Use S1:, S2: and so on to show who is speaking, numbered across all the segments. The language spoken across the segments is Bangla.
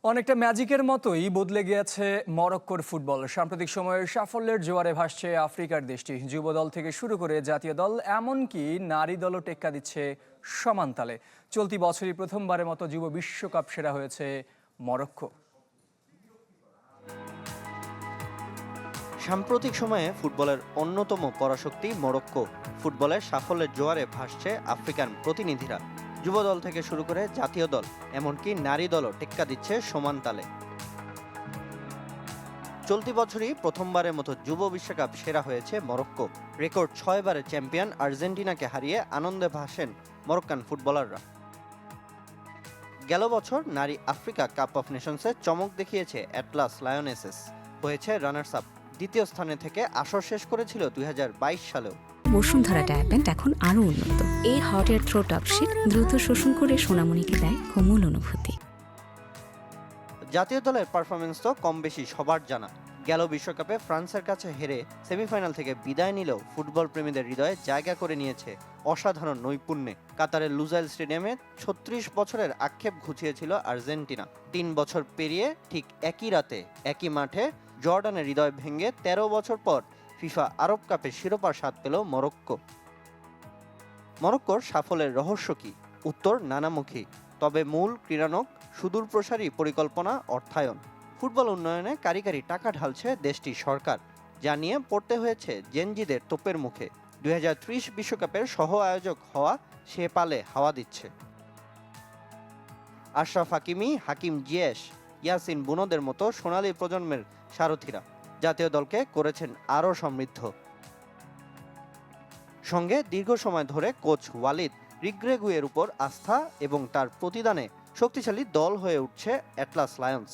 S1: অনেকটা ম্যাজিকের মতোই বদলে গিয়েছে মরক্কোর ফুটবল। সাম্প্রতিক সময়ে সাফল্যের জোয়ারে ভাসছে আফ্রিকার দেশটি। যুব দল থেকে শুরু করে জাতীয় দল, এমনকি নারী দলও টেক্কা দিচ্ছে সমান তালে। চলতি বছরই প্রথমবারের মতো যুব বিশ্বকাপ সেরা হয়েছে মরক্কো।
S2: সাম্প্রতিক সময়ে ফুটবলের অন্যতম পরাশক্তি মরক্কো। ফুটবলের সাফল্যের জোয়ারে ভাসছে আফ্রিকান প্রতিনিধিরা। যুব দল থেকে শুরু করে জাতীয় দল, এমনকি নারী দলও টেক্কা দিচ্ছে সমান তালে। চলতি বছরই প্রথমবারের মতো যুব বিশ্বকাপ সেরা হয়েছে মরক্কো। রেকর্ড 6 বারের চ্যাম্পিয়ন আর্জেন্টিনাকে হারিয়ে আনন্দে ভাসেন মরক্কান ফুটবলাররা। গেল বছর নারী আফ্রিকা কাপ অফ নেশনসে চমক দেখিয়েছে অ্যাটলাস লায়নেসেস, হয়েছে রানার্স আপ। দ্বিতীয় স্থানে থেকে আসর শেষ করেছিল 2022 সালেও।
S3: বসুন্ধরা ডায়াপেন্ট এখন আরো উন্নত। এই হট এয়ার থ্রো টপশিট দ্রুত শোষণ করে সোনামণিকে দেয় কোমল অনুভূতি।
S2: জাতীয় দলের পারফরমেন্স তো কম বেশি সবার জানা। গেল বিশ্বকাপে ফ্রান্সের কাছে হেরে সেমিফাইনাল থেকে বিদায় নিলেও ফুটবল প্রেমীদের হৃদয়ে জায়গা করে নিয়েছে অসাধারণ নৈপুণ্যে। কাতারের লুজাইল স্টেডিয়ামে 36 বছরের আক্ষেপ ঘুচিয়েছিল আর্জেন্টিনা। 3 বছর পেরিয়ে ঠিক একই রাতে একই মাঠে জর্ডানের হৃদয় ভেঙে 13 বছর পর ফিফা আরব কাপে শিরোপার স্বাদ পেল মরক্কো। মরক্কোর সাফল্যের রহস্য কি? উত্তর নানামুখী, তবে মূল ক্রীড়ানক, সুদূরপ্রসারী পরিকল্পনা, অর্থায়ন। ফুটবল উন্নয়নে কারিগরি টাকা ঢালছে দেশটির সরকার, যা নিয়ে পড়তে হয়েছে জেনজিদের তোপের মুখে। 2030 বিশ্বকাপের সহ আয়োজক হওয়া সে পালে হাওয়া দিচ্ছে। আশরাফ হাকিমি, হাকিম জিয়েশ, ইয়াসিন বুনোদের মতো সোনালী প্রজন্মের সারথীরা জাতীয় দলকে করেছেন আরও সমৃদ্ধ। সঙ্গে দীর্ঘ সময় ধরে কোচ ওয়ালিদ রিগ্রেগুয়ের উপর আস্থা এবং তার প্রতিদানে শক্তিশালী দল হয়ে উঠছে অ্যাটলাস লায়ন্স।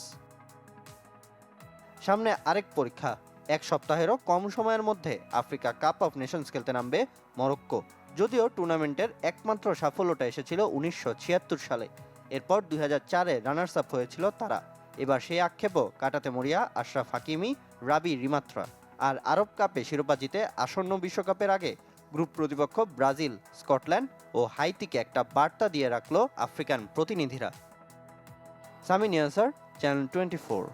S2: সামনে আরেক পরীক্ষা। 1 সপ্তাহেরও কম সময়ের মধ্যে আফ্রিকা কাপ অফ নেশনস খেলতে নামবে মরক্কো। যদিও টুর্নামেন্টের একমাত্র সাফল্যটা এসেছিল 1976 সালে। এরপর 2004-এ রানার্স আপ হয়েছিল তারা। এবার সেই আক্ষেপও কাটাতে মরিয়া আশরাফ হাকিমি, রাবি রিমাত্রা। আর আরব কাপে শিরোপা জিতে আসন্ন বিশ্বকাপের আগে গ্রুপ প্রতিপক্ষ ব্রাজিল, স্কটল্যান্ড ও হাইতিকে একটা বার্তা দিয়ে রাখল আফ্রিকান প্রতিনিধিরা। সামি নিয়াসার, চ্যানেল 24।